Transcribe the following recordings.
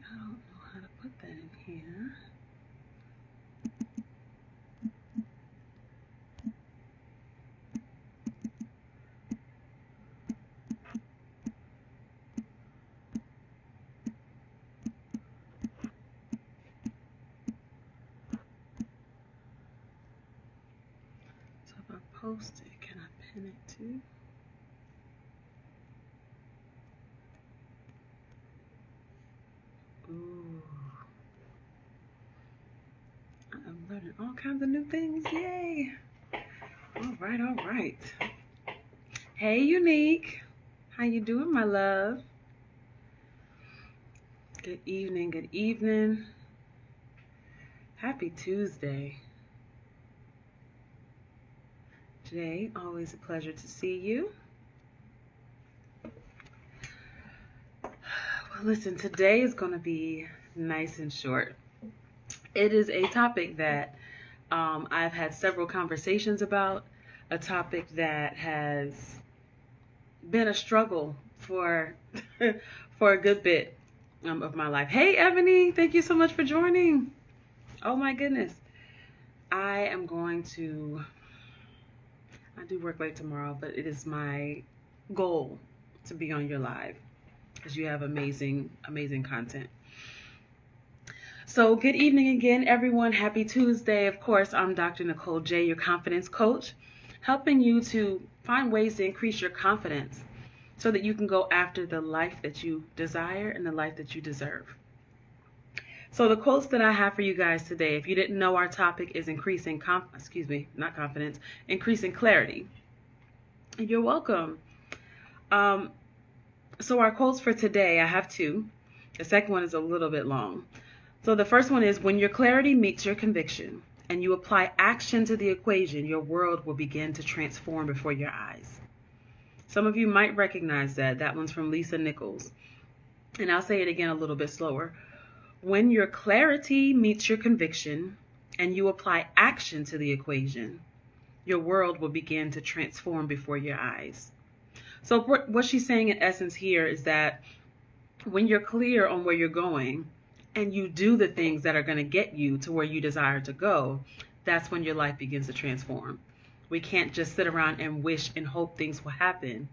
I don't know how to put that in here. So if I post it, can I pin it too? Ooh. I'm learning all kinds of new things. Yay! All right, all right. Hey, Unique. How you doing, my love? Good evening, good evening. Happy Tuesday. Jay, always a pleasure to see you. Well, listen, today is going to be nice and short. It is a topic that I've had several conversations about, a topic that has been a struggle for for a good bit of my life. Hey, Ebony, thank you so much for joining. Oh my goodness. I do work late tomorrow, but it is my goal to be on your live because you have amazing, amazing content. So good evening again, everyone. Happy Tuesday. Of course, I'm Dr. Nicole J, your confidence coach, helping you to find ways to increase your confidence so that you can go after the life that you desire and the life that you deserve. So the quotes that I have for you guys today, if you didn't know, our topic is increasing increasing clarity. You're welcome. So our quotes for today, I have two. The second one is a little bit long. So the first one is, when your clarity meets your conviction and you apply action to the equation, your world will begin to transform before your eyes. Some of you might recognize that. That one's from Lisa Nichols. And I'll say it again a little bit slower. When your clarity meets your conviction and you apply action to the equation, your world will begin to transform before your eyes. So what she's saying in essence here is that when you're clear on where you're going and you do the things that are going to get you to where you desire to go, that's when your life begins to transform. We can't just sit around and wish and hope things will happen.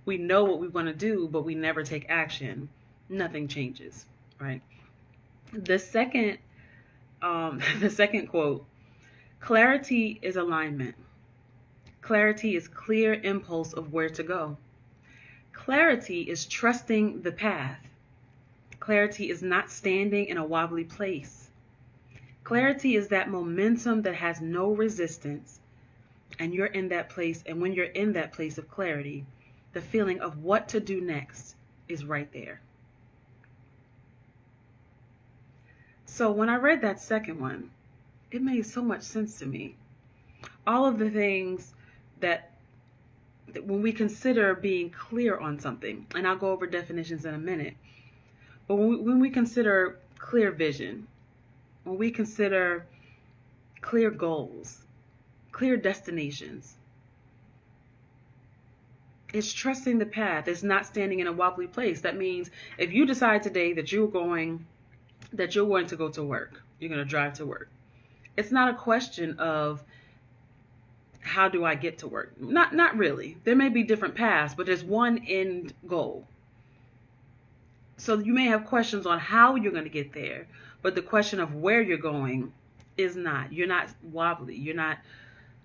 We know what we want to do, but we never take action. Nothing changes, right? The second quote, clarity is alignment. Clarity is clear impulse of where to go. Clarity is trusting the path. Clarity is not standing in a wobbly place. Clarity is that momentum that has no resistance, and you're in that place. And when you're in that place of clarity, the feeling of what to do next is right there. So when I read that second one, it made so much sense to me. All of the things that when we consider being clear on something, and I'll go over definitions in a minute, but when we consider clear vision, when we consider clear goals, clear destinations, it's trusting the path. It's not standing in a wobbly place. That means if you decide today that you're going to go to work, you're going to drive to work. It's not a question of how do I get to work? Not really. There may be different paths, but there's one end goal. So you may have questions on how you're going to get there, but the question of where you're going is not. You're not wobbly. You're not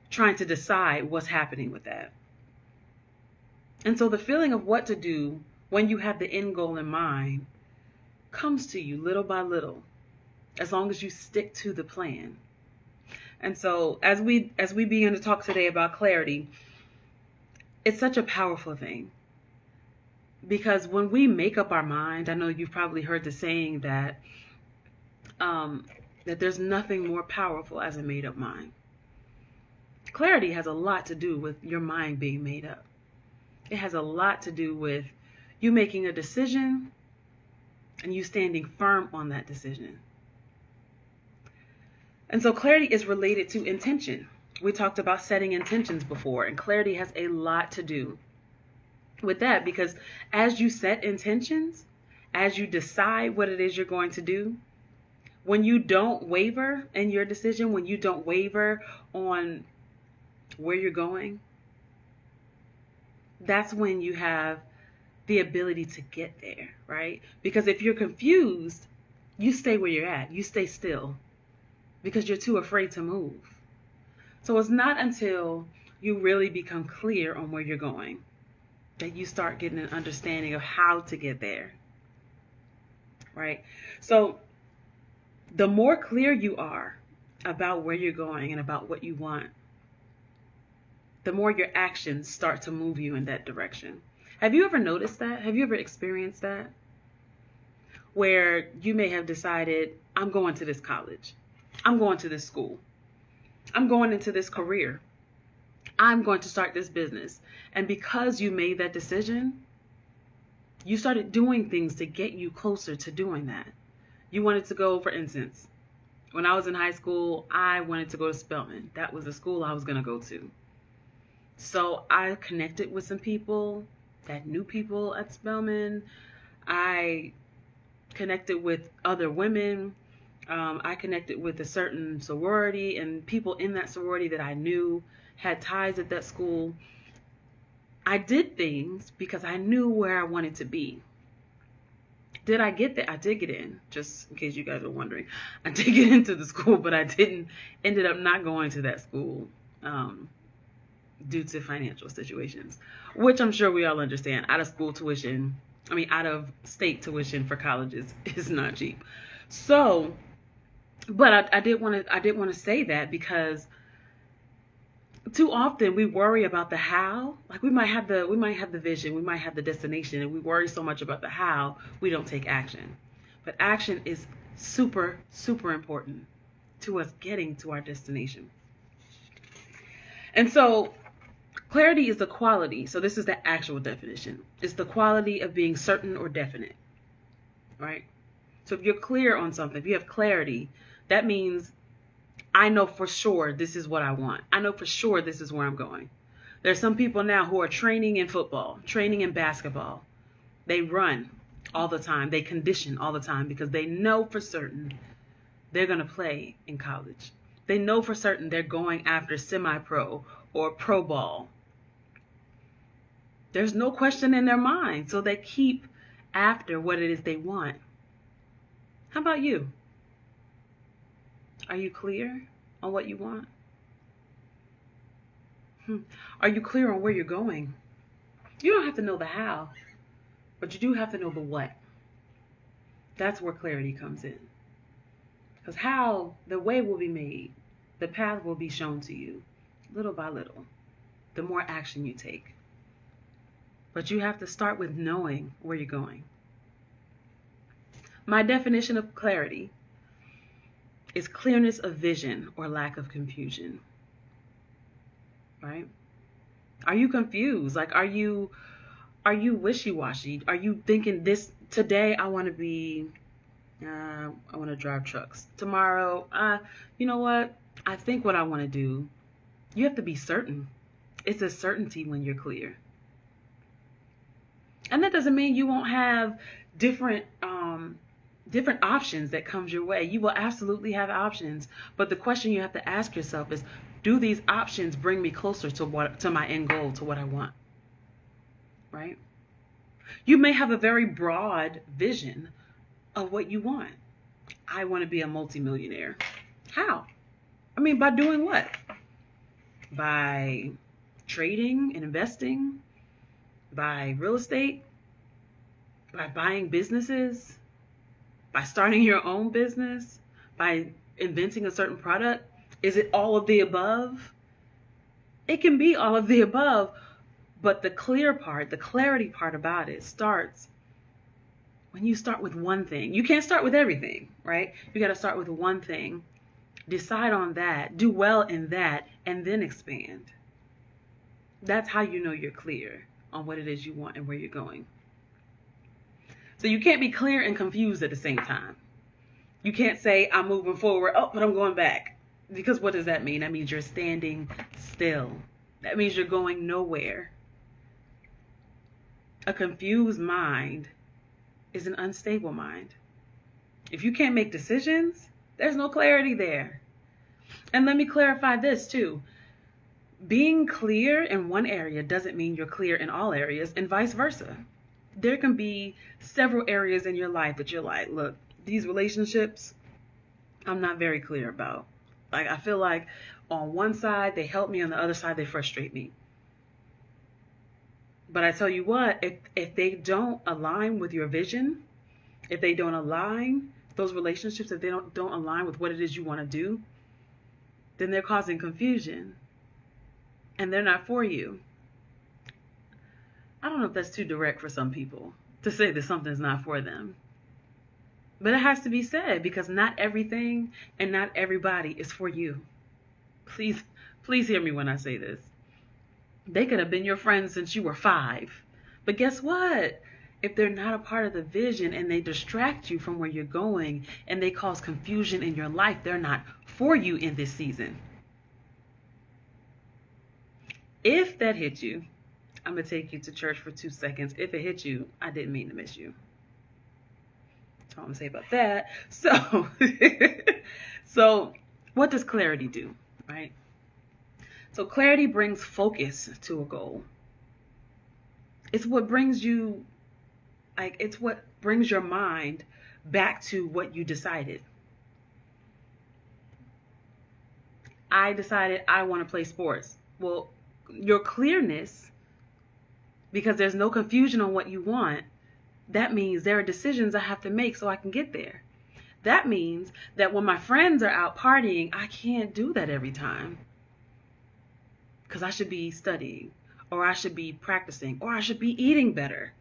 trying to decide what's happening with that. And so the feeling of what to do when you have the end goal in mind comes to you little by little, as long as you stick to the plan. And so as we begin to talk today about clarity, it's such a powerful thing. Because when we make up our mind, I know you've probably heard the saying that that there's nothing more powerful as a made up mind. Clarity has a lot to do with your mind being made up. It has a lot to do with you making a decision and you standing firm on that decision. And so clarity is related to intention. We talked about setting intentions before, and clarity has a lot to do with that, because as you set intentions as you decide what it is you're going to do, when you don't waver in your decision, when you don't waver on where you're going, that's when you have the ability to get there, right? Because if you're confused, you stay where you're at. You stay still because you're too afraid to move. So it's not until you really become clear on where you're going that you start getting an understanding of how to get there, right? So the more clear you are about where you're going and about what you want, the more your actions start to move you in that direction. Have you ever noticed that? Have you ever experienced that? Where you may have decided, I'm going to this college. I'm going to this school. I'm going into this career. I'm going to start this business. And because you made that decision, you started doing things to get you closer to doing that. You wanted to go, for instance, when I was in high school, I wanted to go to Spelman. That was the school I was going to go to. So I connected with some people that knew people at Spelman. I connected with other women. I connected with a certain sorority, and people in that sorority that I knew had ties at that school. I did things because I knew where I wanted to be. Did I get there? I did get in, just in case you guys are wondering. I did get into the school, but I ended up not going to that school due to financial situations, which I'm sure we all understand. Out of state tuition for colleges is not cheap. So, but I did want to say that because too often we worry about the how. Like we might have the vision, we might have the destination, and we worry so much about the how, we don't take action. But action is super, super important to us getting to our destination. And so clarity is the quality. So this is the actual definition. It's the quality of being certain or definite, right? So if you're clear on something, if you have clarity, that means I know for sure this is what I want. I know for sure this is where I'm going. There's some people now who are training in football, training in basketball. They run all the time. They condition all the time because they know for certain they're going to play in college. They know for certain they're going after semi-pro or pro ball. There's no question in their mind, so they keep after what it is they want. How about you? Are you clear on what you want? Are you clear on where you're going? You don't have to know the how, but you do have to know the what. That's where clarity comes in. Because how, the way will be made, the path will be shown to you, little by little, the more action you take. But you have to start with knowing where you're going. My definition of clarity is clearness of vision or lack of confusion, right? Are you confused? Like, are you wishy-washy? Are you thinking this, today I want to drive trucks. Tomorrow, you know what? I think what I want to do. You have to be certain. It's a certainty when you're clear. And that doesn't mean you won't have different options that comes your way. You will absolutely have options. But the question you have to ask yourself is, do these options bring me closer to my end goal, to what I want? Right? You may have a very broad vision of what you want. I want to be a multimillionaire. How? I mean, by doing what? By trading and investing? By real estate? By buying businesses? By starting your own business? By inventing a certain product? Is it all of the above? It can be all of the above, but the clear part, the clarity part about it starts when you start with one thing. You can't start with everything, right? You got to start with one thing. Decide on that, do well in that, and then expand. That's how you know you're clear on what it is you want and where you're going. So you can't be clear and confused at the same time. You can't say, I'm moving forward, oh, but I'm going back. Because what does that mean? That means you're standing still. That means you're going nowhere. A confused mind is an unstable mind. If you can't make decisions, there's no clarity there. And let me clarify this too. Being clear in one area doesn't mean you're clear in all areas, and vice versa. There can be several areas in your life that you're like, look, these relationships, I'm not very clear about. Like, I feel like on one side they help me, on the other side they frustrate me. But I tell you what, if they don't align with your vision, if they don't align, those relationships, if they don't align with what it is you want to do, then they're causing confusion. And they're not for you. I don't know if that's too direct for some people to say that something's not for them. But it has to be said, because not everything and not everybody is for you. Please hear me when I say this. They could have been your friends since you were 5. But guess what? If they're not a part of the vision and they distract you from where you're going and they cause confusion in your life, they're not for you in this season. If that hit you, I'm going to take you to church for 2 seconds. If it hit you, I didn't mean to miss you. That's all I'm going to say about that. So what does clarity do, right? So clarity brings focus to a goal. It's what brings you, it's what brings your mind back to what you decided. I decided I want to play sports. Well, your clearness, because there's no confusion on what you want, that means there are decisions I have to make so I can get there. That means that when my friends are out partying, I can't do that every time, because I should be studying, or I should be practicing, or I should be eating better,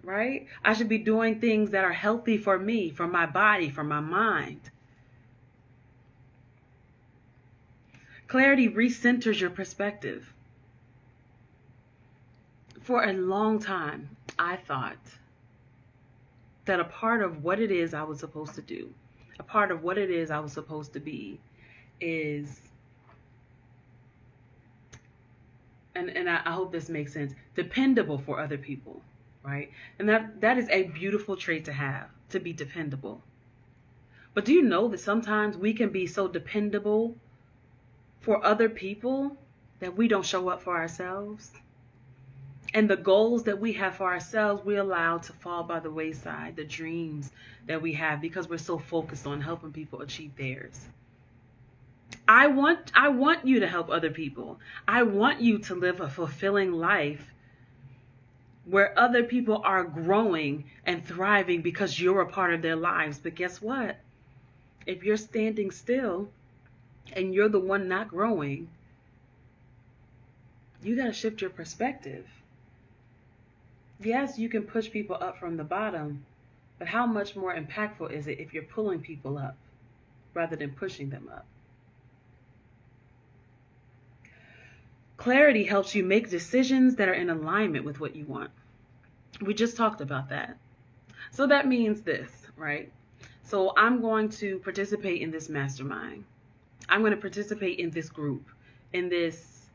right? I should be doing things that are healthy for me, for my body, for my mind. Clarity recenters your perspective. For a long time, I thought that a part of what it is I was supposed to do, a part of what it is I was supposed to be, is, and I hope this makes sense, dependable for other people, right? And that is a beautiful trait to have, to be dependable. But do you know that sometimes we can be so dependable for other people that we don't show up for ourselves? And the goals that we have for ourselves, we allow to fall by the wayside, the dreams that we have, because we're so focused on helping people achieve theirs. I want you to help other people. I want you to live a fulfilling life where other people are growing and thriving because you're a part of their lives. But guess what? If you're standing still and you're the one not growing, you got to shift your perspective. Yes, you can push people up from the bottom, but how much more impactful is it if you're pulling people up rather than pushing them up? Clarity helps you make decisions that are in alignment with what you want. We just talked about that. So that means this, right? So I'm going to participate in this mastermind. I'm going to participate in this group, in this,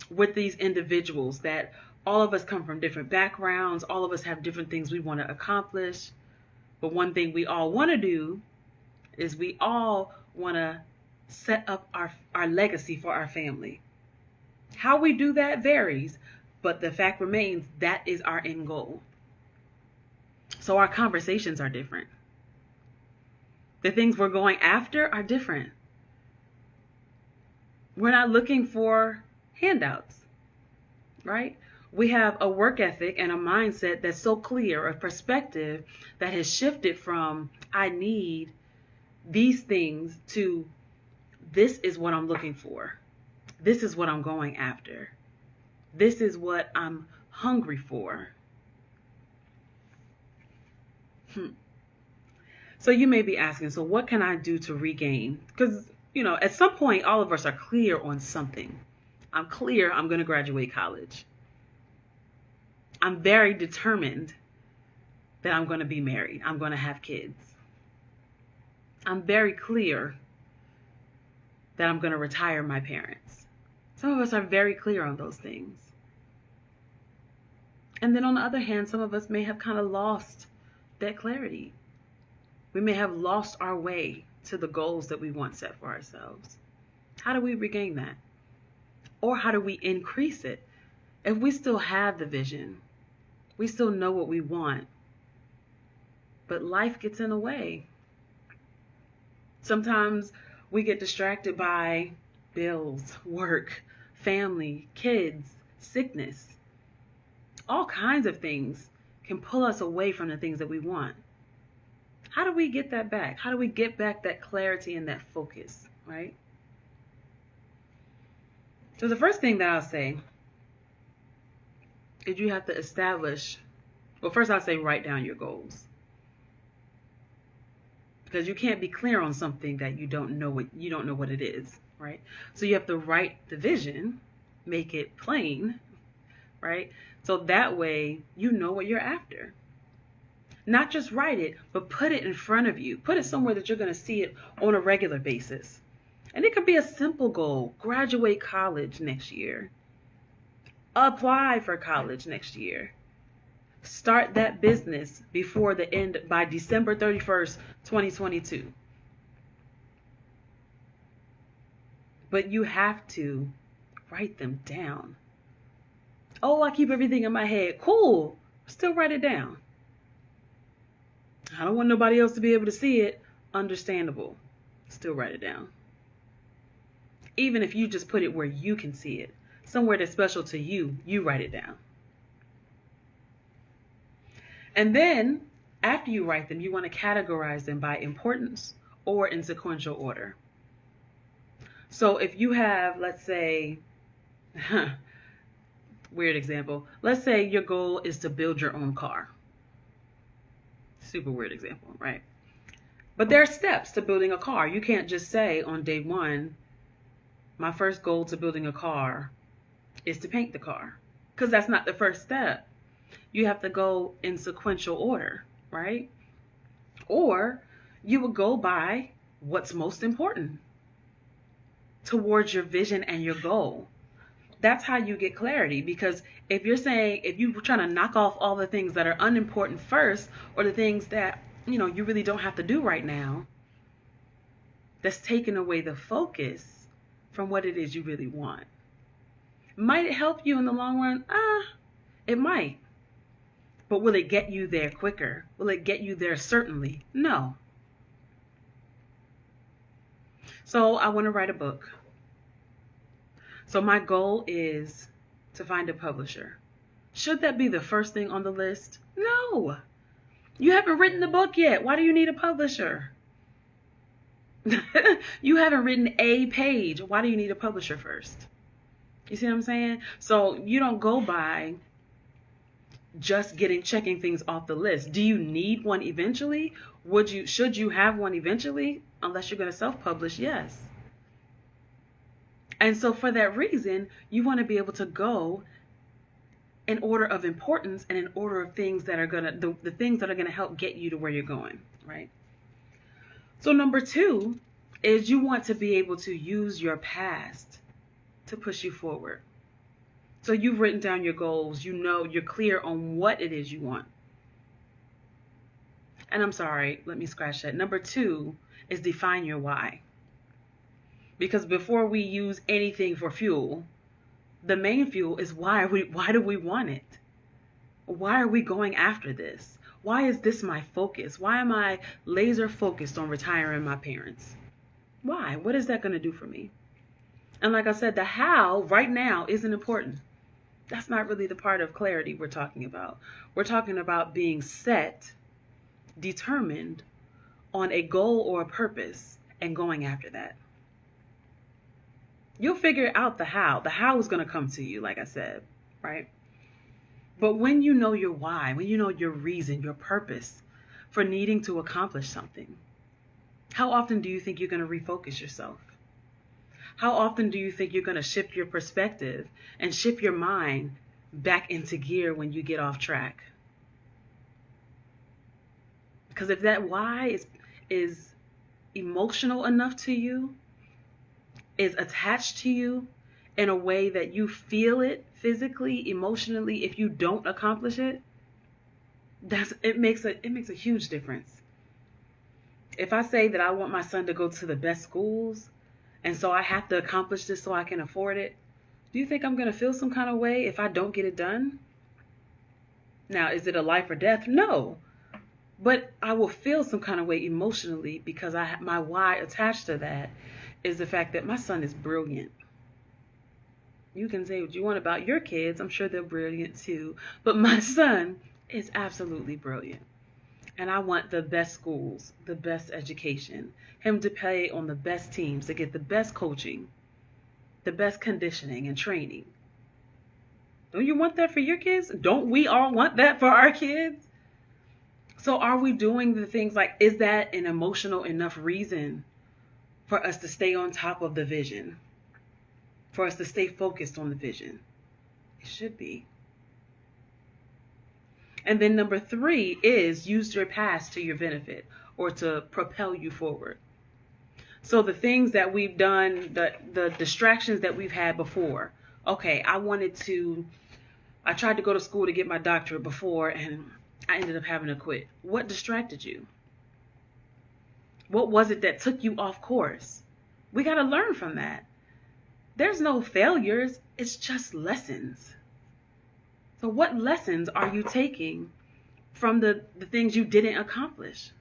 with these individuals that all of us come from different backgrounds. All of us have different things we want to accomplish. But one thing we all want to do is we all want to set up our legacy for our family. How we do that varies, but the fact remains that is our end goal. So our conversations are different. The things we're going after are different. We're not looking for handouts, right? We have a work ethic and a mindset that's so clear, a perspective that has shifted from I need these things to this is what I'm looking for. This is what I'm going after. This is what I'm hungry for. So you may be asking, so what can I do to regain? Because, at some point, all of us are clear on something. I'm clear I'm going to graduate college. I'm very determined that I'm going to be married. I'm going to have kids. I'm very clear that I'm going to retire my parents. Some of us are very clear on those things. And then on the other hand, some of us may have kind of lost that clarity. We may have lost our way to the goals that we once set for ourselves. How do we regain that? Or how do we increase it? If we still have the vision, we still know what we want, but life gets in the way. Sometimes we get distracted by bills, work, family, kids, sickness. All kinds of things can pull us away from the things that we want. How do we get that back? How do we get back that clarity and that focus, right? So the first thing that I'll say is you have to establish, well, first I'll say write down your goals. Because you can't be clear on something that you don't know what it is, right? So you have to write the vision, make it plain, right? So that way you know what you're after. Not just write it, but put it in front of you. Put it somewhere that you're going to see it on a regular basis. And it could be a simple goal. Graduate college next year. Apply for college next year. Start that business before the end, by December 31st, 2022. But you have to write them down. Oh, I keep everything in my head. Cool. Still write it down. I don't want nobody else to be able to see it. Understandable. Still write it down. Even if you just put it where you can see it, somewhere that's special to you, you write it down. And then after you write them, you want to categorize them by importance or in sequential order. So if you have, let's say, weird example, let's say your goal is to build your own car. Super weird example, right? But there are steps to building a car. You can't just say on day one, my first goal to building a car is to paint the car, because that's not the first step. You have to go in sequential order, right? Or you would go by what's most important towards your vision and your goal. That's how you get clarity, because if you're trying to knock off all the things that are unimportant first, or the things that, you really don't have to do right now, that's taking away the focus from what it is you really want. Might it help you in the long run? It might. But will it get you there quicker? Will it get you there certainly? No. So I want to write a book. So my goal is to find a publisher. Should that be the first thing on the list? No. You haven't written the book yet. Why do you need a publisher? You haven't written a page. Why do you need a publisher first? You see what I'm saying? So you don't go by just checking things off the list. Do you need one eventually? Should you have one eventually? Unless you're going to self-publish, yes. And so for that reason, you want to be able to go in order of importance and in order of things that are the things that are going to help get you to where you're going, right? So number 2 is you want to be able to use your past to push you forward. So you've written down your goals, you're clear on what it is you want. And I'm sorry, let me scratch that. Number 2 is define your why. Because before we use anything for fuel, the main fuel is why do we want it? Why are we going after this? Why is this my focus? Why am I laser focused on retiring my parents? Why? What is that going to do for me? And like I said, the how right now isn't important. That's not really the part of clarity we're talking about. We're talking about being set, determined on a goal or a purpose and going after that. You'll figure out the how. The how is going to come to you, like I said, right? But when you know your why, when you know your reason, your purpose for needing to accomplish something, how often do you think you're going to refocus yourself? How often do you think you're going to shift your perspective and shift your mind back into gear when you get off track? Because if that why is emotional enough to you, is attached to you in a way that you feel it physically, emotionally, if you don't accomplish it, it makes a huge difference. If I say that I want my son to go to the best schools, and so I have to accomplish this so I can afford it, do you think I'm going to feel some kind of way if I don't get it done? Now, is it a life or death? No. But I will feel some kind of way emotionally because my why attached to that is the fact that my son is brilliant. You can say what you want about your kids. I'm sure they're brilliant too. But my son is absolutely brilliant. And I want the best schools, the best education, him to play on the best teams, to get the best coaching, the best conditioning and training. Don't you want that for your kids? Don't we all want that for our kids? So are we doing the things like, is that an emotional enough reason for us to stay on top of the vision? For us to stay focused on the vision? It should be. And then number 3 is use your past to your benefit or to propel you forward. So the things that we've done, the distractions that we've had before. Okay, I tried to go to school to get my doctorate before and I ended up having to quit. What distracted you? What was it that took you off course? We got to learn from that. There's no failures. It's just lessons. So what lessons are you taking from the things you didn't accomplish?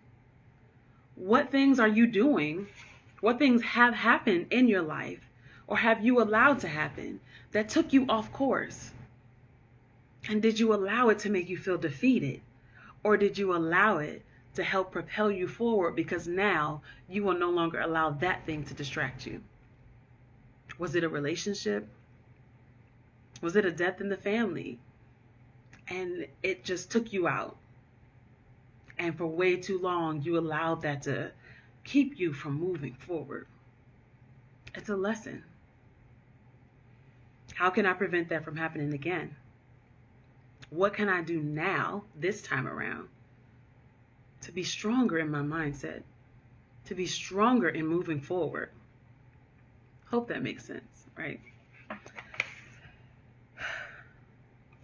What things are you doing? What things have happened in your life or have you allowed to happen that took you off course? And did you allow it to make you feel defeated? Or did you allow it to help propel you forward because now you will no longer allow that thing to distract you? Was it a relationship? Was it a death in the family? And it just took you out. And for way too long, you allowed that to keep you from moving forward. It's a lesson. How can I prevent that from happening again? What can I do now, this time around, to be stronger in my mindset, to be stronger in moving forward? Hope that makes sense, right?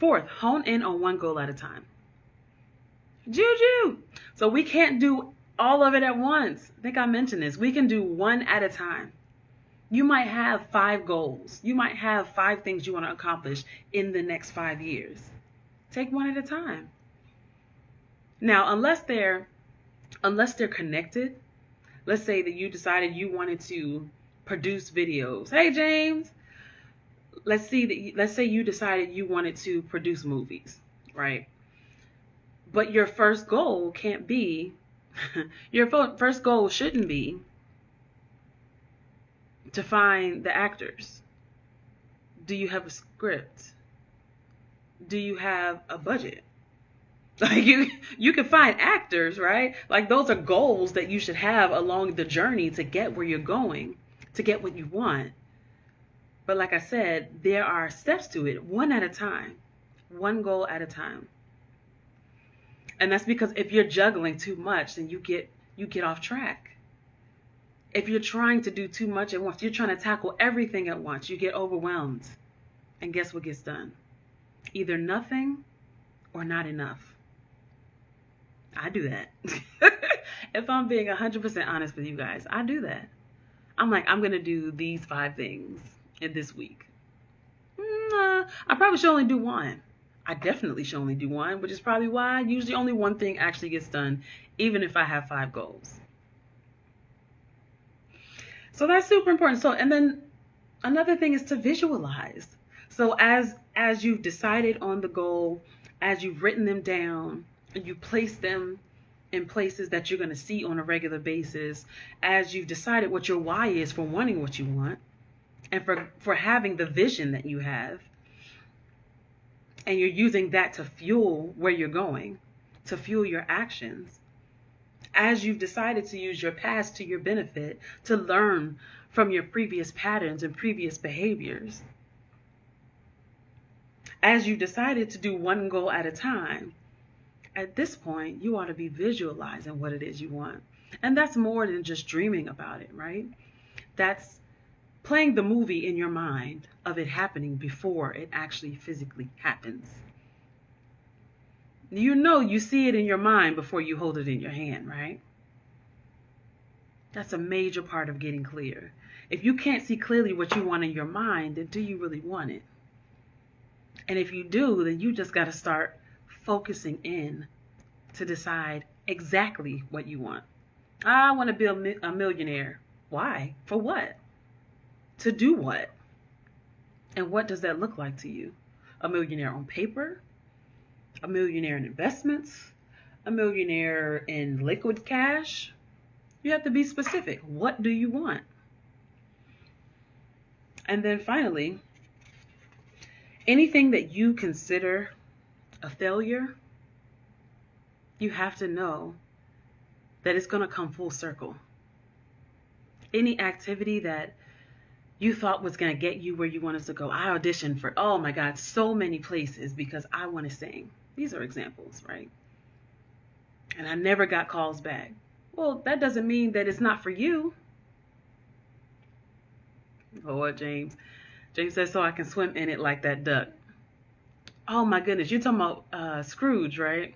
4th, hone in on one goal at a time. Juju! So we can't do all of it at once. I think I mentioned this. We can do one at a time. You might have 5 goals. You might have 5 things you want to accomplish in the next 5 years. Take one at a time. Now, unless they're connected, let's say that you decided you wanted to produce videos. Hey, James. Let's say you decided you wanted to produce movies, right? But your first goal can't be, your first goal shouldn't be to find the actors. Do you have a script? Do you have a budget? Like you can find actors, right? Like those are goals that you should have along the journey to get where you're going, to get what you want. But like I said, there are steps to it, one at a time, one goal at a time. And that's because if you're juggling too much, then you get off track. If you're trying to do too much at once, you're trying to tackle everything at once, you get overwhelmed. And guess what gets done? Either nothing or not enough. I do that. If I'm being 100% honest with you guys, I do that. I'm like, I'm going to do these 5 things in this week. I probably should only do one. I definitely should only do one, which is probably why usually only one thing actually gets done, even if I have 5 goals. So that's super important. So, and then another thing is to visualize. So as you've decided on the goal, as you've written them down, and you place them in places that you're going to see on a regular basis, as you've decided what your why is for wanting what you want, and for having the vision that you have, and you're using that to fuel where you're going, to fuel your actions, as you've decided to use your past to your benefit, to learn from your previous patterns and previous behaviors, as you decided to do one goal at a time, at this point, you ought to be visualizing what it is you want. And that's more than just dreaming about it, right? That's playing the movie in your mind of it happening before it actually physically happens. You know, you see it in your mind before you hold it in your hand, right? That's a major part of getting clear. If you can't see clearly what you want in your mind, then do you really want it? And if you do, then you just got to start focusing in to decide exactly what you want. I want to be a millionaire. Why? For what? To do what? And what does that look like to you? A millionaire on paper? A millionaire in investments? A millionaire in liquid cash? You have to be specific. What do you want? And then finally, anything that you consider a failure, you have to know that it's going to come full circle. Any activity that you thought was going to get you where you wanted to go. I auditioned for, oh my God, so many places because I want to sing. These are examples, right? And I never got calls back. Well, that doesn't mean that it's not for you. Lord, James. James says, so I can swim in it like that duck. Oh my goodness, you're talking about Scrooge, right?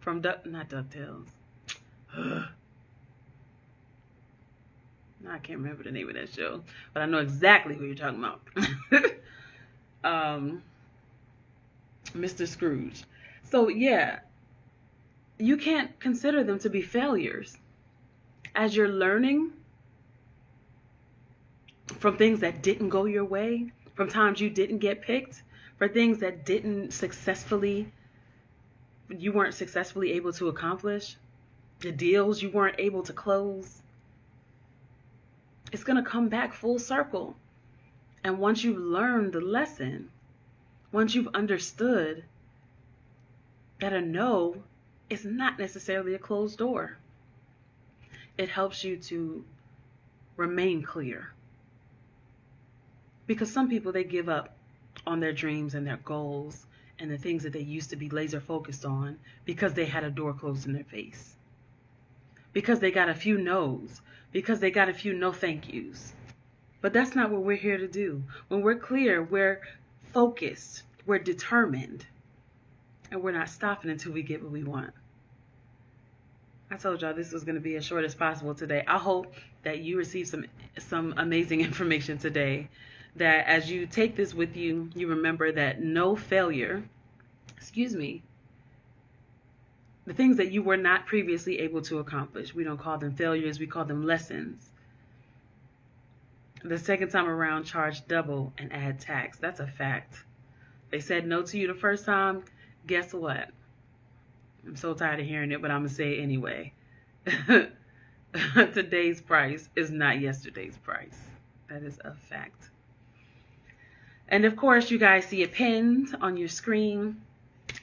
From not DuckTales. I can't remember the name of that show, but I know exactly who you're talking about. Mr. Scrooge. So yeah, you can't consider them to be failures. As you're learning from things that didn't go your way, from times you didn't get picked, for things that you weren't successfully able to accomplish, the deals you weren't able to close, it's going to come back full circle. And once you've learned the lesson, once you've understood that a no is not necessarily a closed door, it helps you to remain clear. Because some people, they give up on their dreams and their goals and the things that they used to be laser focused on because they had a door closed in their face. Because they got a few no's. Because they got a few no thank yous. But that's not what we're here to do. When we're clear, we're focused, we're determined, and we're not stopping until we get what we want. I told y'all this was going to be as short as possible today. I hope that you receive some amazing information today, that as you take this with you, you remember that no failure, the things that you were not previously able to accomplish, we don't call them failures, we call them lessons. The second time around, charge double and add tax. That's a fact. They said no to you the first time. Guess what? I'm so tired of hearing it, but I'm going to say it anyway. Today's price is not yesterday's price. That is a fact. And of course, you guys see it pinned on your screen.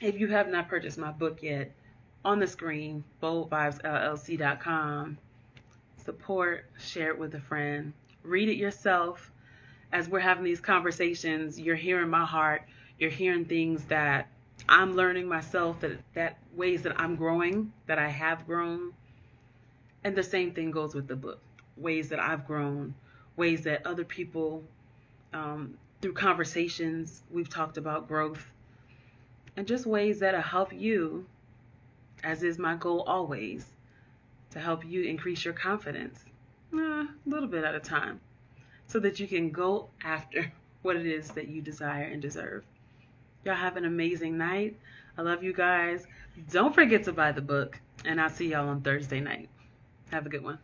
If you have not purchased my book yet, on the screen, boldvibesllc.com. Support, share it with a friend. Read it yourself. As we're having these conversations, you're hearing my heart. You're hearing things that I'm learning myself, that ways that I'm growing, that I have grown. And the same thing goes with the book. Ways that I've grown, ways that other people, through conversations, we've talked about growth. And just ways that'll help you, as is my goal always, to help you increase your confidence a little bit at a time, so that you can go after what it is that you desire and deserve. Y'all have an amazing night. I love you guys. Don't forget to buy the book, and I'll see y'all on Thursday night. Have a good one.